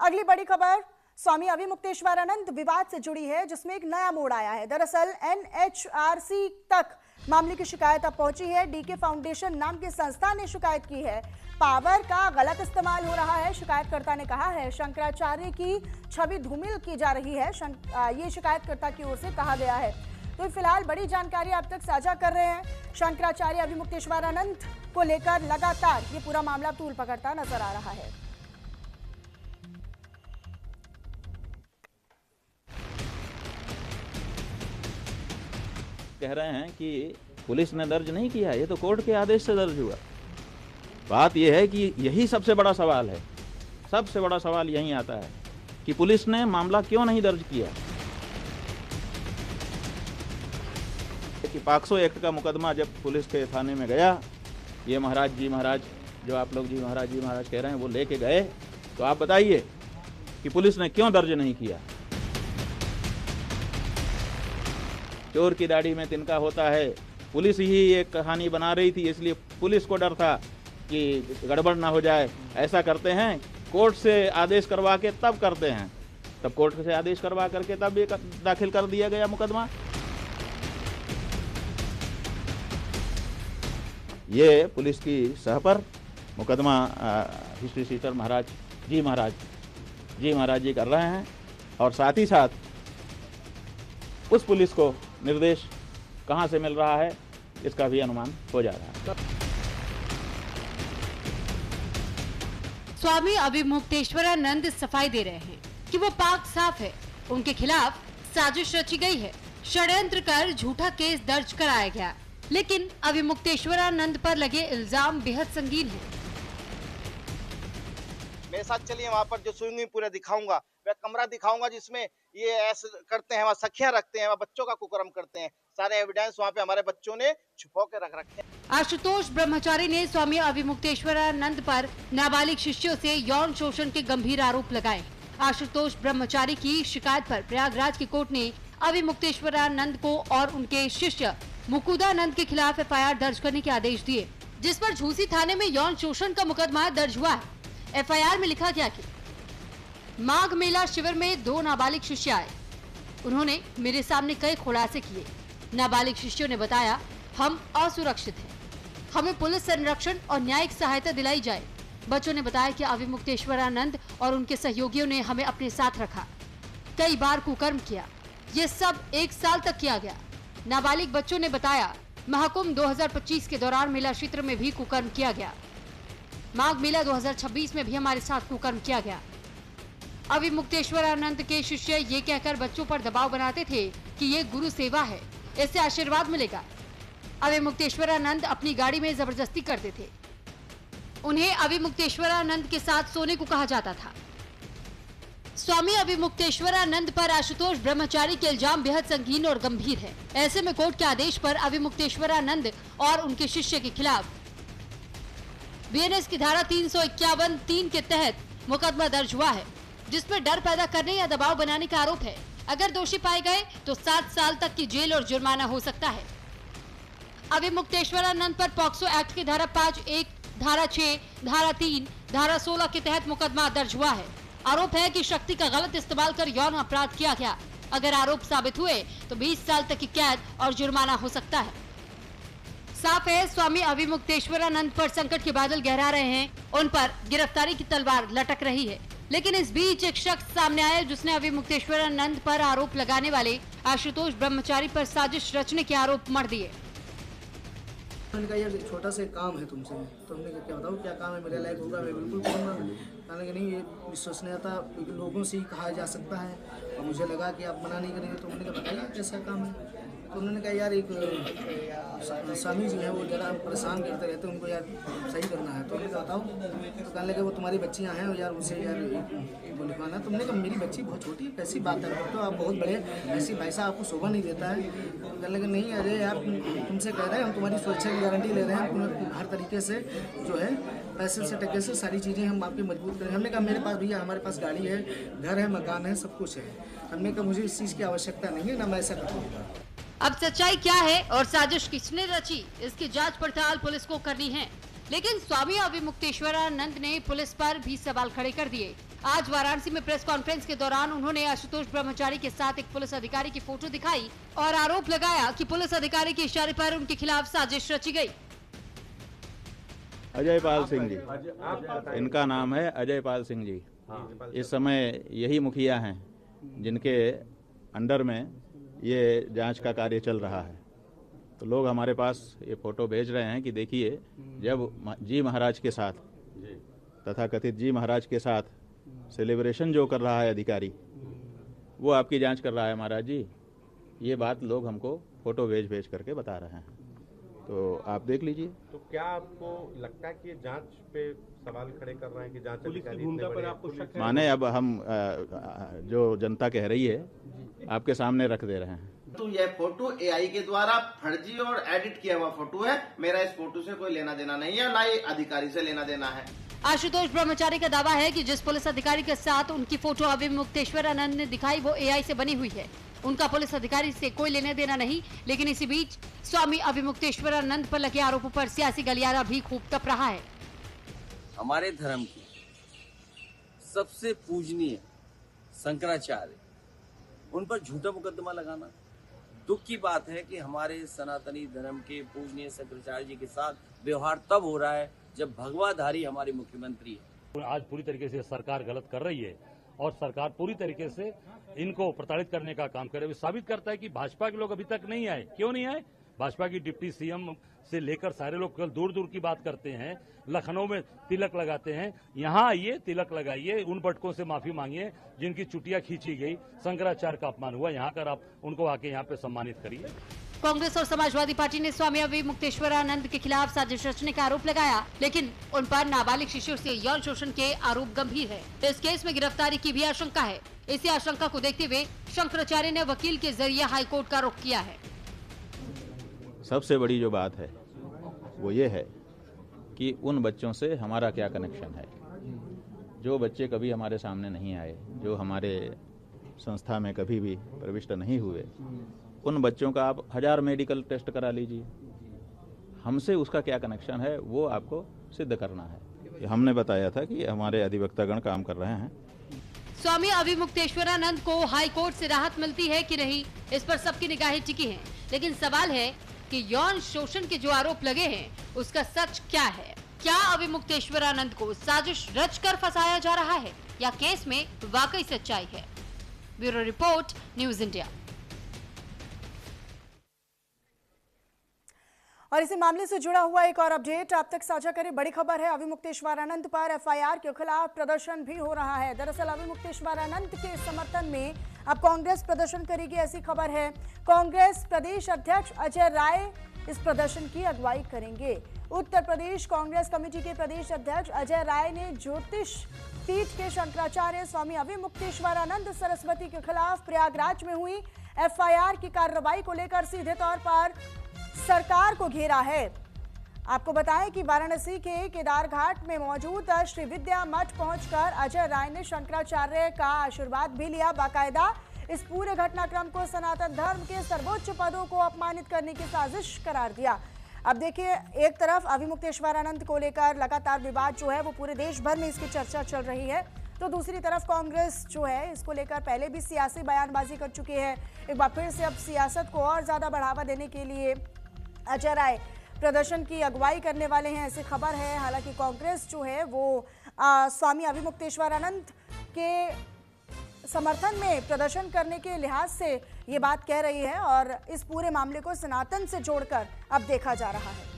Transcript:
अगली बड़ी खबर स्वामी अविमुक्तेश्वरानंद विवाद से जुड़ी है, जिसमें एक नया मोड़ आया है। दरअसल एनएचआरसी तक मामले की शिकायत अब पहुंची है। डीके फाउंडेशन नाम की संस्था ने शिकायत की है, पावर का गलत इस्तेमाल हो रहा है। शिकायतकर्ता ने कहा है शंकराचार्य की छवि धूमिल की जा रही है, ये शिकायतकर्ता की ओर से कहा गया है। तो फिलहाल बड़ी जानकारी आप तक साझा कर रहे हैं। शंकराचार्य अविमुक्तेश्वरानंद को लेकर लगातार ये पूरा मामला तूल पकड़ता नजर आ रहा है। कह रहे हैं कि पुलिस ने दर्ज नहीं किया, ये तो कोर्ट के आदेश से दर्ज हुआ। बात यह है कि यही सबसे बड़ा सवाल है, सबसे बड़ा सवाल यही आता है कि पुलिस ने मामला क्यों नहीं दर्ज किया। कि पॉक्सो एक्ट का मुकदमा जब पुलिस के थाने में गया, ये महाराज जी महाराज जो आप लोग जी महाराज कह रहे हैं वो लेके गए, तो आप बताइए कि पुलिस ने क्यों दर्ज नहीं किया। चोर की दाढ़ी में तिनका होता है, पुलिस ही एक कहानी बना रही थी, इसलिए पुलिस को डर था कि गड़बड़ ना हो जाए। ऐसा करते हैं, कोर्ट से आदेश करवा के तब करते हैं, तब कोर्ट से आदेश करवा करके तब ये दाखिल कर दिया गया मुकदमा। ये पुलिस की सह पर मुकदमा हिस्ट्री शीटर महाराज जी कर रहे हैं, और साथ ही साथ उस पुलिस को निर्देश कहां से मिल रहा है इसका भी अनुमान हो जा रहा है। स्वामी अविमुक्तेश्वरानंद सफाई दे रहे हैं कि वो पाक साफ है, उनके खिलाफ साजिश रची गई है, षड्यंत्र कर झूठा केस दर्ज कराया गया। लेकिन अविमुक्तेश्वरानंद पर लगे इल्जाम बेहद संगीन है। मेरे साथ चलिए, वहाँ पर जो स्विमिंग पूल दिखाऊंगा, वह कमरा दिखाऊंगा जिसमें ये ऐसे करते हैं, वहाँ सखियां रखते हैं, वहाँ बच्चों का कुकर्म करते हैं। सारे एविडेंस वहाँ पे हमारे बच्चों ने छुपा के रख रखे हैं। आशुतोष ब्रह्मचारी ने स्वामी अविमुक्तेश्वरानंद पर नाबालिग शिष्यों से यौन शोषण के गंभीर आरोप लगाए। आशुतोष ब्रह्मचारी की शिकायत पर प्रयागराज की कोर्ट ने अविमुक्तेश्वरानंद को और उनके शिष्य मुकुदानंद के खिलाफ एफआईआर दर्ज करने के आदेश दिए, जिस पर झूसी थाने में यौन शोषण का मुकदमा दर्ज हुआ है। एफआईआर में लिखा गया कि माघ मेला शिविर में 2 नाबालिग शिष्य आए, उन्होंने मेरे सामने कई खुलासे किए। नाबालिग शिष्यों ने बताया हम असुरक्षित हैं, हमें पुलिस संरक्षण और न्यायिक सहायता दिलाई जाए। बच्चों ने बताया कि अविमुक्तेश्वरानंद और उनके सहयोगियों ने हमें अपने साथ रखा, कई बार कुकर्म किया, ये सब 1 साल तक किया गया। नाबालिग बच्चों ने बताया महाकुंभ 2025 के दौरान मेला क्षेत्र में भी कुकर्म किया गया, माघ मेला 2026 में भी हमारे साथ कुकर्म किया गया। अविमुक्तेश्वरानंद के शिष्य ये कहकर बच्चों पर दबाव बनाते थे कि ये गुरु सेवा है, इससे आशीर्वाद मिलेगा। अविमुक्तेश्वरानंद अपनी गाड़ी में जबरदस्ती करते थे, उन्हें अविमुक्तेश्वरानंद के साथ सोने को कहा जाता था। स्वामी अविमुक्तेश्वरानंद पर आशुतोष ब्रह्मचारी के इल्जाम बेहद संगीन और गंभीर है। ऐसे में कोर्ट के आदेश पर अविमुक्तेश्वरानंद और उनके शिष्य के खिलाफ बीएनएस की धारा 351(3) के तहत मुकदमा दर्ज हुआ है, जिसमें डर पैदा करने या दबाव बनाने का आरोप है। अगर दोषी पाए गए तो 7 साल तक की जेल और जुर्माना हो सकता है। अविमुक्तेश्वरानंद पर पॉक्सो एक्ट की धारा 5(1), धारा 6, धारा 3, धारा 16 के तहत मुकदमा दर्ज हुआ है। आरोप है कि शक्ति का गलत इस्तेमाल कर यौन अपराध किया गया। अगर आरोप साबित हुए तो 20 साल तक की कैद और जुर्माना हो सकता है। साफ है स्वामी अविमुक्तेश्वरानंद पर संकट के बादल गहरा रहे हैं, उन पर गिरफ्तारी की तलवार लटक रही है। लेकिन इस बीच एक शख्स सामने आया जिसने अविमुक्तेश्वरानंद पर आरोप लगाने वाले आशुतोष ब्रह्मचारी पर साजिश रचने के आरोप मढ़ दिए। मैंने कहा यार छोटा सा काम है तुमसे, तो हमने कहा क्या बताओ क्या काम है, मेरे लायक होगा मैं बिल्कुल करूँगा। कहने कि नहीं, ये विश्वसनीयता लोगों से ही कहा जा सकता है, और मुझे लगा कि आप मना नहीं करेंगे, तो उन्होंने कहा बताइए कैसा काम है। तो उन्होंने कहा यार एक स्वामी जी हैं, वो ज़रा परेशान करते रहते हैं, उनको यार सही करना है। तो उन्होंने बताओ, तो कहने लगे वो तुम्हारी बच्चियाँ हैं यार, उनसे यार वो लिखवाना। तो हमने कहा मेरी बच्ची बहुत छोटी है, कैसी बात है, तो आप बहुत बड़े, ऐसी भाई साहब आपको शोभा नहीं देता है। तो कहने लगे नहीं अरे यार तुमसे कह रहे हैं, हम तुम्हारी सुरक्षा की गारंटी ले रहे हैं, हर तरीके से जो है पैसे से टके से सारी चीज़ें हम आपकी मजबूत करें। हमने कहा मेरे पास भैया, हमारे पास गाड़ी है, घर है, मकान है, सब कुछ है। हमने कहा मुझे इस चीज़ की आवश्यकता नहीं है, ना मैं ऐसा करूँगा। अब सच्चाई क्या है और साजिश किसने रची, इसकी जांच पड़ताल पुलिस को करनी है। लेकिन स्वामी अविमुक्तेश्वरानंद ने पुलिस पर भी सवाल खड़े कर दिए। आज वाराणसी में प्रेस कॉन्फ्रेंस के दौरान उन्होंने आशुतोष ब्रह्मचारी के साथ एक पुलिस अधिकारी की फोटो दिखाई और आरोप लगाया कि पुलिस अधिकारी के इशारे पर उनके खिलाफ साजिश रची गई। अजय पाल सिंह जी, इनका नाम है अजय पाल सिंह जी। इस समय यही मुखिया हैं जिनके अंडर में ये जांच का कार्य चल रहा है। तो लोग हमारे पास ये फोटो भेज रहे हैं कि देखिए, जब जी महाराज के साथ तथा कथित जी महाराज के साथ सेलिब्रेशन जो कर रहा है अधिकारी, वो आपकी जांच कर रहा है महाराज जी। ये बात लोग हमको फोटो भेज करके बता रहे हैं, तो आप देख लीजिए। तो क्या आपको लगता है कि ये जांच पे सवाल खड़े कर रहे हैं कि जांच अधिकारी की भूमिका पर आपको शक है? माने अब हम जो जनता कह रही है आपके सामने रख दे रहे हैं। तो यह फोटो एआई के द्वारा फर्जी और एडिट किया हुआ फोटो है। मेरा इस फोटो से कोई लेना देना नहीं है, ना ही अधिकारी से लेना देना है। आशुतोष ब्रह्मचारी का दावा है कि जिस पुलिस अधिकारी के साथ उनकी फोटो अविमुक्तेश्वरानंद ने दिखाई वो एआई से बनी हुई है। उनका पुलिस अधिकारी से कोई लेना देना नहीं। लेकिन इसी बीच स्वामी अविमुक्तेश्वरानंद पर लगे आरोपों पर सियासी गलियारा भी खूब तप रहा है। हमारे धर्म की सबसे पूजनीय शंकराचार्य, उन पर झूठा मुकदमा लगाना दुख की बात है कि हमारे सनातनी धर्म के पूजनीय शंकराचार्य जी के साथ व्यवहार तब हो रहा है जब भगवाधारी हमारी मुख्यमंत्री है। आज पूरी तरीके से सरकार गलत कर रही है और सरकार पूरी तरीके से इनको प्रताड़ित करने का काम कर रही है। साबित करता है कि भाजपा के लोग अभी तक नहीं आए। क्यों नहीं आए? भाजपा की डिप्टी सीएम से लेकर सारे लोग कल दूर दूर की बात करते हैं। लखनऊ में तिलक लगाते हैं, यहाँ आइए तिलक लगाइए, उन भटकों से माफी मांगिए जिनकी चुटिया खींची गई, शंकराचार्य का अपमान हुआ, यहाँ कर आप उनको आके यहाँ पे सम्मानित करिए। कांग्रेस और समाजवादी पार्टी ने स्वामी अविमुक्तेश्वरानंद के खिलाफ साजिश रचने का आरोप लगाया, लेकिन उन पर नाबालिग शिशुओं से यौन शोषण के आरोप गंभीर है। इस केस में गिरफ्तारी की भी आशंका है। इसी आशंका को देखते हुए शंकराचार्य ने वकील के जरिए हाईकोर्ट का रुख किया है। सबसे बड़ी जो बात है वो ये है कि उन बच्चों से हमारा क्या कनेक्शन है। जो बच्चे कभी हमारे सामने नहीं आए, जो हमारे संस्था में कभी भी प्रविष्ट नहीं हुए, उन बच्चों का आप 1000 मेडिकल टेस्ट करा लीजिए। हमसे उसका क्या कनेक्शन है वो आपको सिद्ध करना है। हमने बताया था कि हमारे अधिवक्तागण काम कर रहे हैं। स्वामी अविमुक्तेश्वरानंद को हाईकोर्ट से राहत मिलती है कि नहीं, इस पर सबकी निगाहें टिकी हैं। लेकिन सवाल है कि यौन शोषण के जो आरोप लगे हैं उसका सच क्या है? क्या अविमुक्तेश्वरानंद को साजिश रचकर फंसाया जा रहा है या केस में वाकई सच्चाई है? Bureau report, news India. और इसी मामले से जुड़ा हुआ एक और अपडेट आप तक साझा करें। बड़ी खबर है, अविमुक्तेश्वरानंद पर एफआईआर के खिलाफ प्रदर्शन भी हो रहा है। दरअसल अविमुक्तेश्वरानंद के समर्थन में अब कांग्रेस प्रदर्शन करेगी, ऐसी खबर है। कांग्रेस प्रदेश अध्यक्ष अजय राय इस प्रदर्शन की अगुवाई करेंगे। उत्तर प्रदेश कांग्रेस कमेटी के प्रदेश अध्यक्ष अजय राय ने ज्योतिष पीठ के शंकराचार्य स्वामी अविमुक्तेश्वरानंद सरस्वती के खिलाफ प्रयागराज में हुई एफआईआर की कार्रवाई को लेकर सीधे तौर पर सरकार को घेरा है। आपको बताएं कि वाराणसी के केदार घाट में मौजूद श्री विद्या मठ पहुंचकर अजय राय ने शंकराचार्य का आशीर्वाद भी लिया। बाकायदा इस पूरे घटनाक्रम को सनातन धर्म के सर्वोच्च पदों को अपमानित करने की साजिश करार दिया। अब देखिए, एक तरफ अविमुक्तेश्वरानंद को लेकर लगातार विवाद जो है वो पूरे देश भर में इसकी चर्चा चल रही है, तो दूसरी तरफ कांग्रेस जो है इसको लेकर पहले भी सियासी बयानबाजी कर चुकी है। एक बार फिर से अब सियासत को और ज्यादा बढ़ावा देने के लिए अजय राय प्रदर्शन की अगुवाई करने वाले हैं, ऐसी खबर है। हालांकि कांग्रेस जो है वो स्वामी अविमुक्तेश्वरानंद के समर्थन में प्रदर्शन करने के लिहाज से ये बात कह रही है और इस पूरे मामले को सनातन से जोड़कर अब देखा जा रहा है।